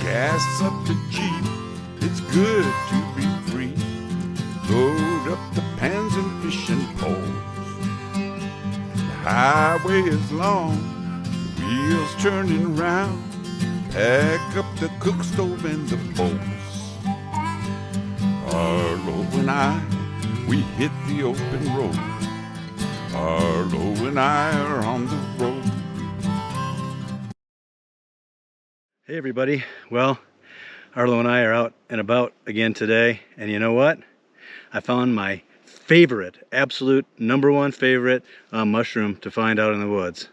Gas up the Jeep, it's good to be free. Load up the pans and fishing poles. The highway is long, the wheels turning round. Pack up the cook stove and the bowls. Arlo and I, we hit the open road. Arlo and I are on the road. Hey everybody, well, Arlo and I are out and about again today, and you know what? I found my favorite, absolute #1 favorite mushroom to find out in the woods.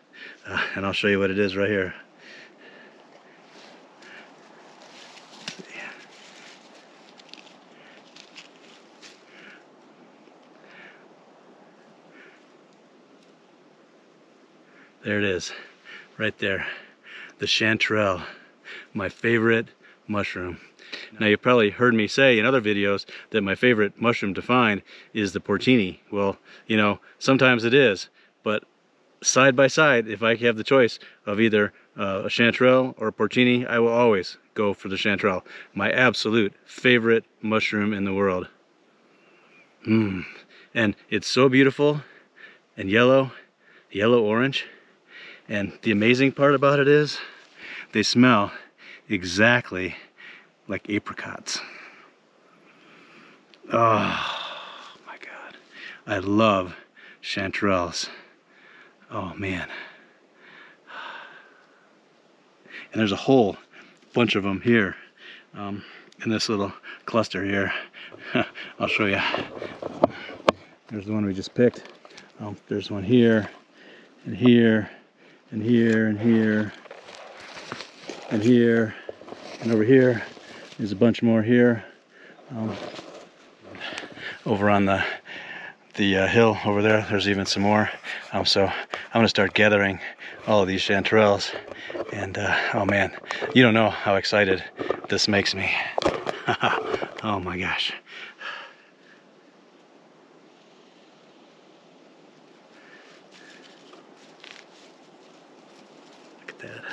And I'll show you what it is right here. There it is, right there, the chanterelle, my favorite mushroom. Now you've probably heard me say in other videos that my favorite mushroom to find is the porcini. Well, you know, sometimes it is, but side by side, if I have the choice of either a chanterelle or a porcini, I will always go for the chanterelle. My absolute favorite mushroom in the world. And it's so beautiful and yellow orange. And the amazing part about it is they smell exactly like apricots. Oh my God, I love chanterelles. Oh man. And there's a whole bunch of them here in this little cluster here. I'll show you. There's the one we just picked. There's one here, and here, and here, and here, and here, and over here. There's a bunch more here. Over on the hill over there, there's even some more. So I'm gonna start gathering all of these chanterelles, and oh man, you don't know how excited this makes me. Oh my gosh. Look at that.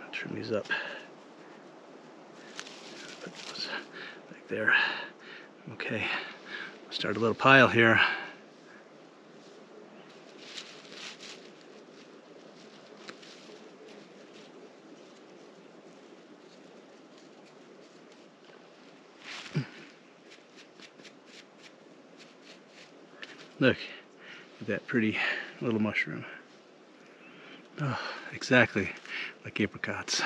I'll trim these up. Put those back there. Okay, start a little pile here. Look at that pretty little mushroom. Oh, exactly like apricots.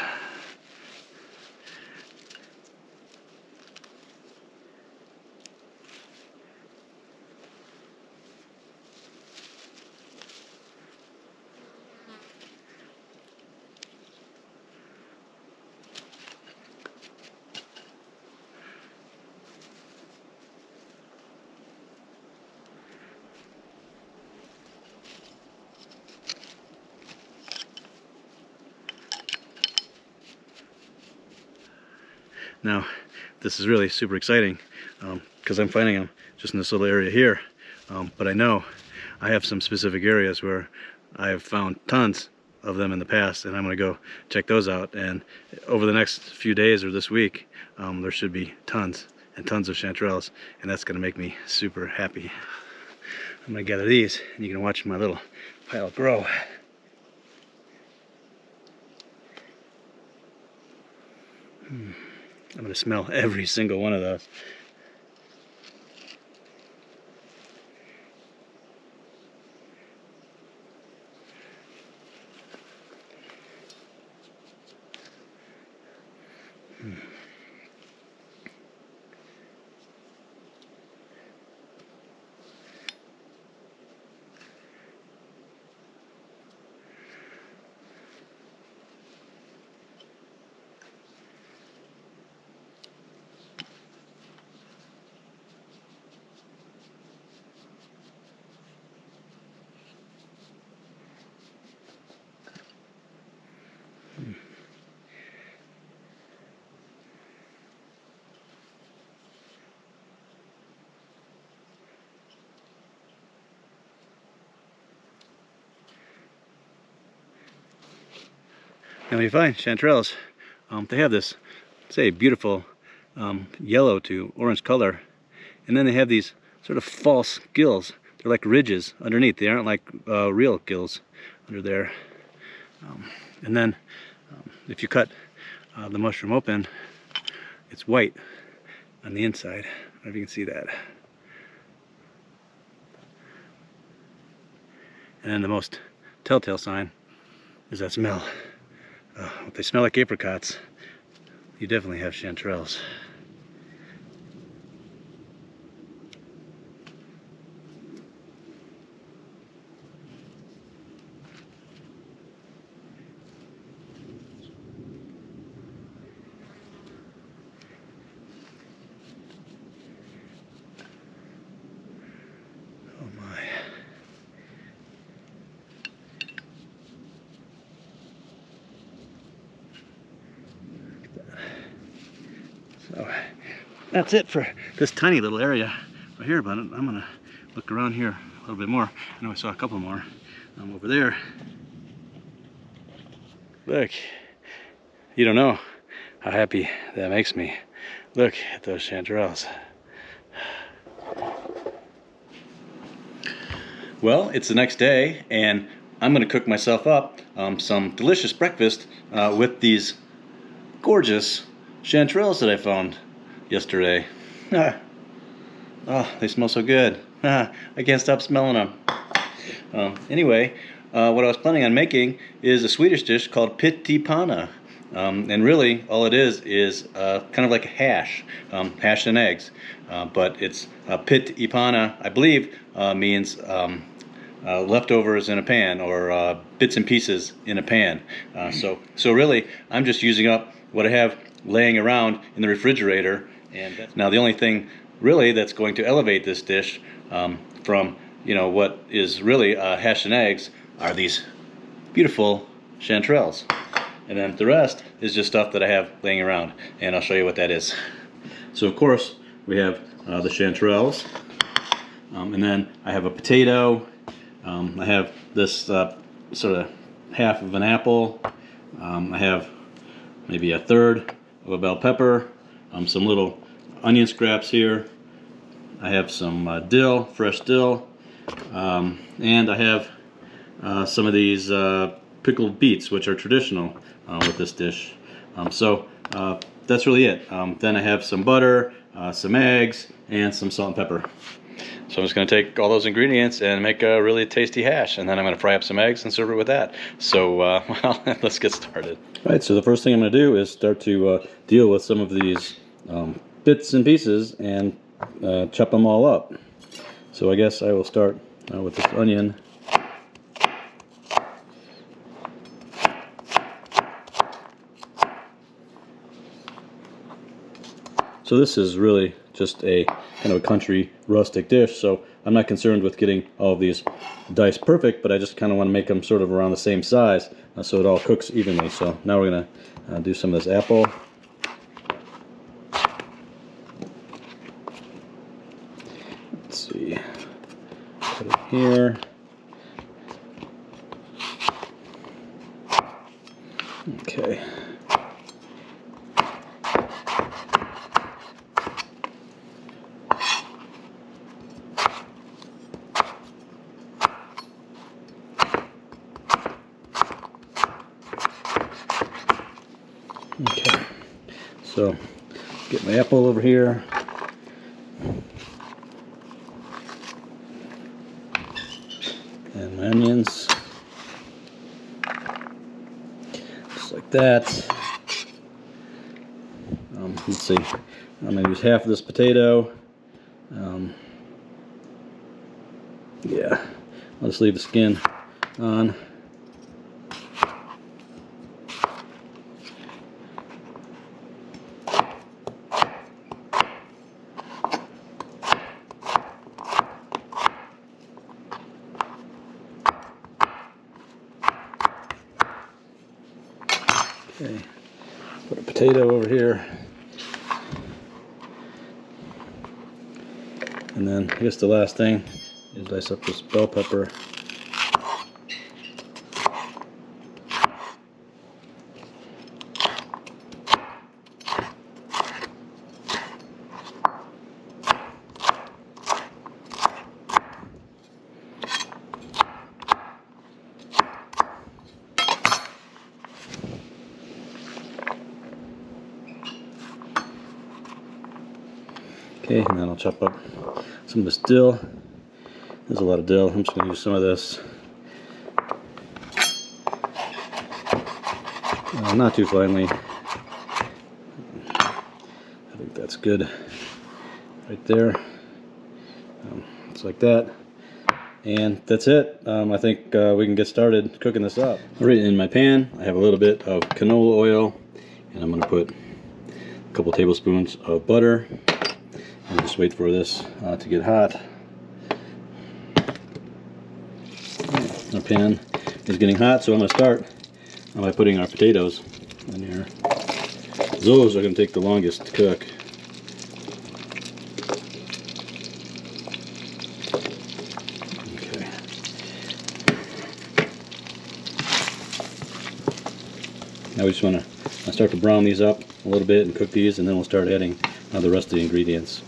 Now, this is really super exciting because I'm finding them just in this little area here. But I know I have some specific areas where I have found tons of them in the past, and I'm going to go check those out. And over the next few days or this week, there should be tons and tons of chanterelles, and that's going to make me super happy. I'm going to gather these, and you can watch my little pile grow. I'm going to smell every single one of those. Now when you find chanterelles, they have this, say, beautiful yellow to orange color, and then they have these sort of false gills. They're like ridges underneath. They aren't like real gills under there. And then if you cut the mushroom open, it's white on the inside. I don't know if you can see that. And then the most telltale sign is that smell. If they smell like apricots, you definitely have chanterelles. So that's it for this tiny little area right here, but I'm gonna look around here a little bit more. I know I saw a couple more over there. Look, you don't know how happy that makes me. Look at those chanterelles. Well, it's the next day, and I'm gonna cook myself up some delicious breakfast with these gorgeous chanterelles that I found yesterday. Oh, they smell so good. I can't stop smelling them. Anyway, what I was planning on making is a Swedish dish called Panna. And really, all it is kind of like a hash, hash and eggs. But it's Panna, I believe, means leftovers in a pan, or bits and pieces in a pan. So really, I'm just using up what I have laying around in the refrigerator. And now the only thing really that's going to elevate this dish from, you know, what is really hash and eggs are these beautiful chanterelles. And then the rest is just stuff that I have laying around, and I'll show you what that is. So of course we have the chanterelles, and then I have a potato. I have this sort of half of an apple. I have maybe a third of a bell pepper, some little onion scraps here. I have some dill, fresh dill, and I have some of these pickled beets, which are traditional with this dish. So that's really it. Then I have some butter, some eggs, and some salt and pepper. So I'm just going to take all those ingredients and make a really tasty hash, and then I'm going to fry up some eggs and serve it with that. So well, let's get started. All right, so the first thing I'm going to do is start to deal with some of these bits and pieces and chop them all up. So I guess I will start with this onion. So this is really just a kind of a country rustic dish, so I'm not concerned with getting all of these diced perfect, but I just kind of want to make them sort of around the same size so it all cooks evenly. So now we're going to do some of this apple. Let's see, put it here. Okay. Okay, so get my apple over here. And my onions. Just like that. Let's see, I'm going to use half of this potato. Yeah, I'll just leave the skin on. Okay, put a potato over here, and then I guess the last thing is dice up this bell pepper. Okay, and then I'll chop up some of this dill. There's a lot of dill. I'm just going to use some of this. Not too finely. I think that's good right there. It's like that. And that's it. I think we can get started cooking this up. Alright, in my pan I have a little bit of canola oil, and I'm going to put a couple tablespoons of butter and just wait for this to get hot. Our pan is getting hot, so I'm going to start by putting our potatoes in here. Those are going to take the longest to cook. Okay. Now we just want to start to brown these up a little bit and cook these, and then we'll start adding the rest of the ingredients.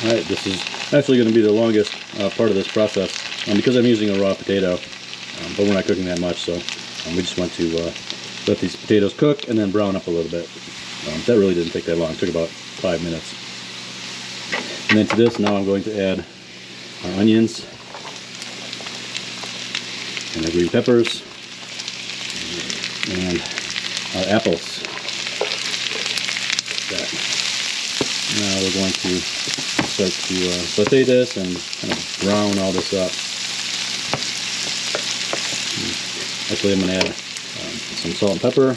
Alright, this is actually going to be the longest part of this process because I'm using a raw potato, but we're not cooking that much, so we just want to let these potatoes cook and then brown up a little bit. That really didn't take that long. It took about 5 minutes. And then to this, now I'm going to add our onions and our green peppers and our apples. Like that. Now we're going to start to saute this and kind of brown all this up. Actually, I'm going to add some salt and pepper.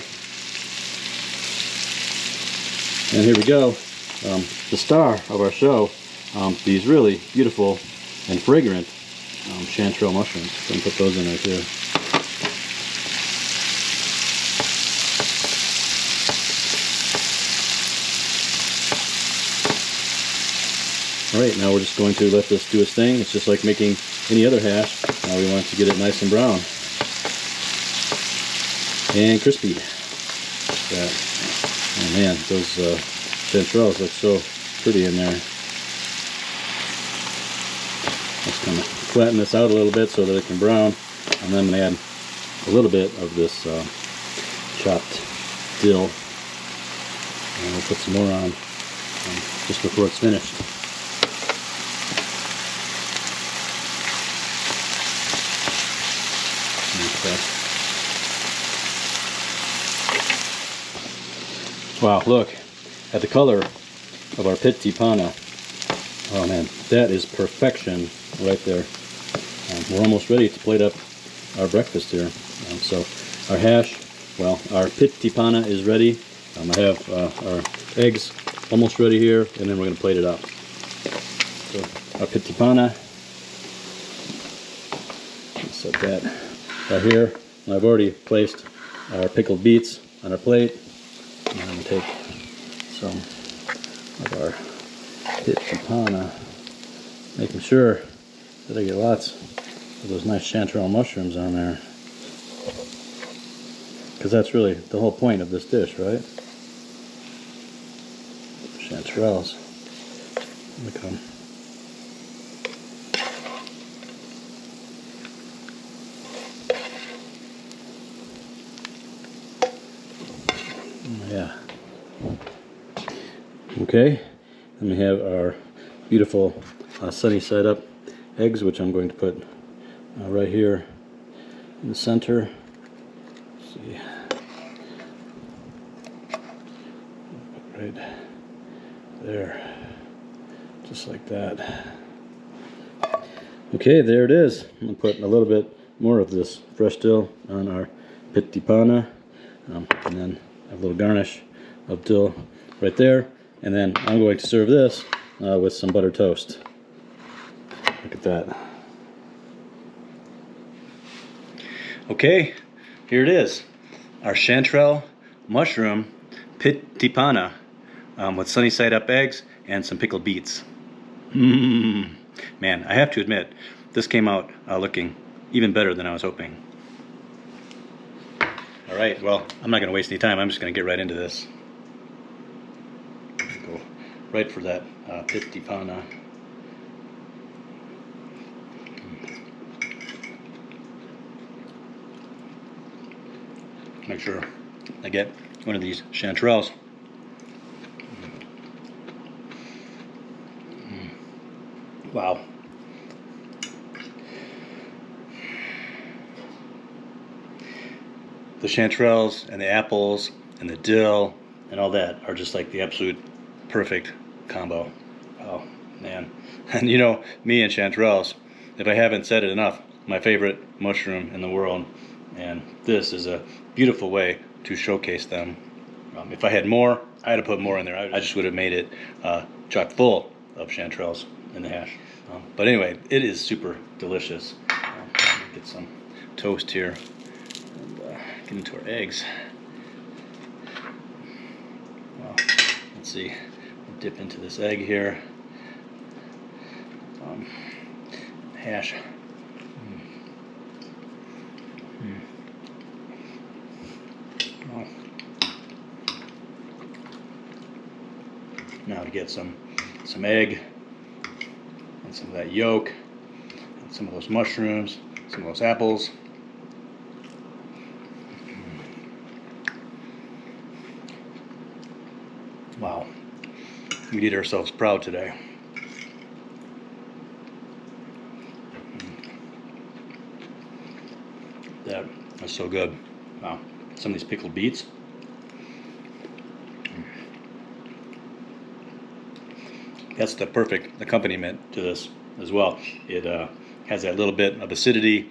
And here we go. The star of our show, these really beautiful and fragrant chanterelle mushrooms. I'm going to put those in there too. Alright, now we're just going to let this do its thing. It's just like making any other hash. Now we want to get it nice and brown and crispy. Oh man, those chanterelles look so pretty in there. Let's kind of flatten this out a little bit so that it can brown, and then I'm going to add a little bit of this chopped dill, and we'll put some more on just before it's finished. Wow, look at the color of our Pytt Panna. Oh man, that is perfection right there. We're almost ready to plate up our breakfast here. So our hash, well, our Pytt Panna is ready. I have our eggs almost ready here, and then we're going to plate it up. So our Pytt Panna, set that right here. And I've already placed our pickled beets on our plate. I'm going to take some of our Pytt Panna, making sure that I get lots of those nice chanterelle mushrooms on there, because that's really the whole point of this dish, right? Chanterelles. Look at them. Yeah. Okay, then we have our beautiful sunny side up eggs, which I'm going to put right here in the center. Let's see. Right there. Just like that. Okay, there it is. I'm going to put a little bit more of this fresh dill on our Pytt Panna, and then a little garnish of dill right there, and then I'm going to serve this with some buttered toast. Look at that. Okay, here it is, our chanterelle mushroom Pytt Panna with sunny side up eggs and some pickled beets. Man, I have to admit, this came out looking even better than I was hoping. Alright, well, I'm not going to waste any time. I'm just going to get right into this. Go right for that Pytt Panna. Make sure I get one of these chanterelles the chanterelles and the apples and the dill and all that are just like the absolute perfect combo. Oh man. And you know, me and chanterelles, if I haven't said it enough, my favorite mushroom in the world, and this is a beautiful way to showcase them. If I had more, I'd have put more in there. I just would have made it chock full of chanterelles in the hash. But anyway, it is super delicious. Get some toast here and get into our eggs. Well, let's see, we'll dip into this egg here. Hash. Oh. Now to get some egg and some of that yolk and some of those mushrooms, some of those apples. Wow, we did ourselves proud today. That is so good. Wow, some of these pickled beets. That's the perfect accompaniment to this as well. It has that little bit of acidity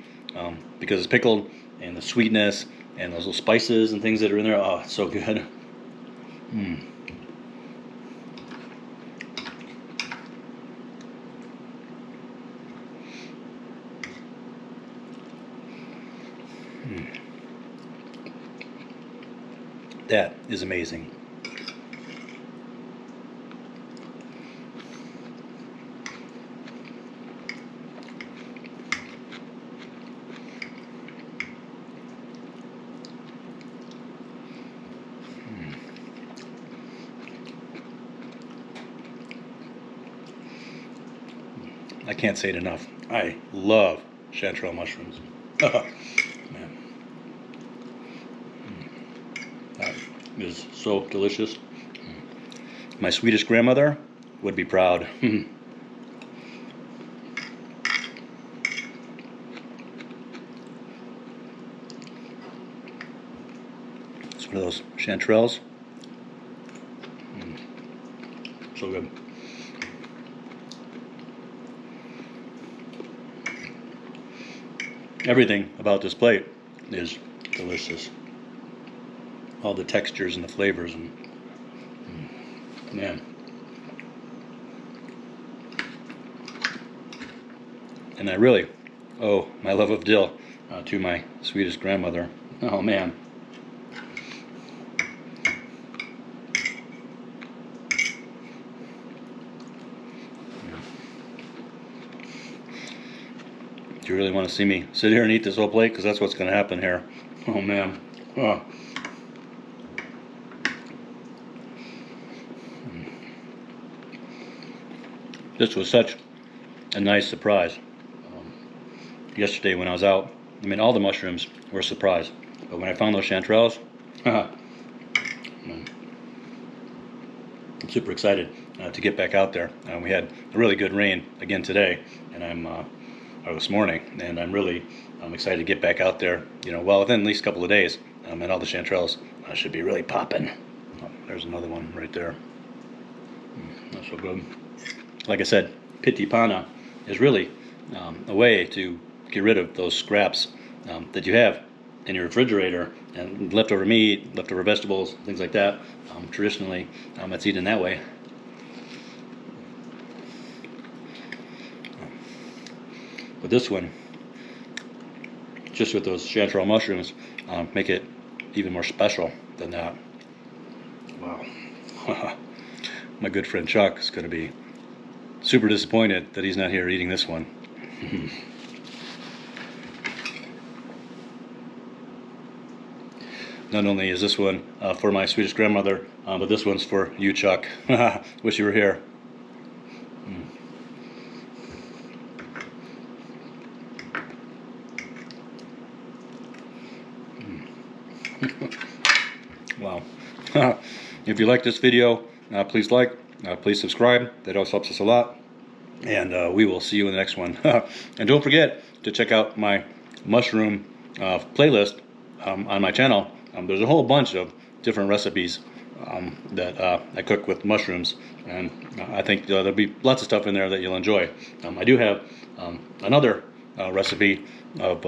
because it's pickled, and the sweetness and those little spices and things that are in there. Oh, it's so good. That is amazing. I can't say it enough. I love chanterelle mushrooms. Man. That is so delicious. My Swedish grandmother would be proud. It's one of those chanterelles. So good. Everything about this plate is delicious. All the textures and the flavors, and man. And I really owe my love of dill to my Swedish grandmother. Oh man. Do you really want to see me sit here and eat this whole plate? Because that's what's going to happen here. Oh man. Oh. This was such a nice surprise. Yesterday when I was out, I mean, all the mushrooms were a surprise. But when I found those chanterelles, I'm super excited to get back out there. We had a really good rain again today, and or this morning, and I'm really excited to get back out there. You know, well, within at least a couple of days, and all the chanterelles should be really popping. Oh, there's another one right there. That's so good. Like I said, Pytt Panna is really a way to get rid of those scraps that you have in your refrigerator, and leftover meat, leftover vegetables, things like that. Traditionally, it's eaten that way. But this one, just with those chanterelle mushrooms, make it even more special than that. Wow. My good friend Chuck is going to be super disappointed that he's not here eating this one. Not only is this one for my Swedish grandmother, but this one's for you, Chuck. Wish you were here. Wow. If you like this video, please like, please subscribe. That always helps us a lot. And we will see you in the next one. And don't forget to check out my mushroom playlist on my channel, there's a whole bunch of different recipes that I cook with mushrooms, and I think there'll be lots of stuff in there that you'll enjoy. I do have another recipe of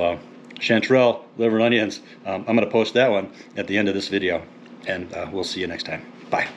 chanterelle, liver and onions. I'm going to post that one at the end of this video, and we'll see you next time. Bye.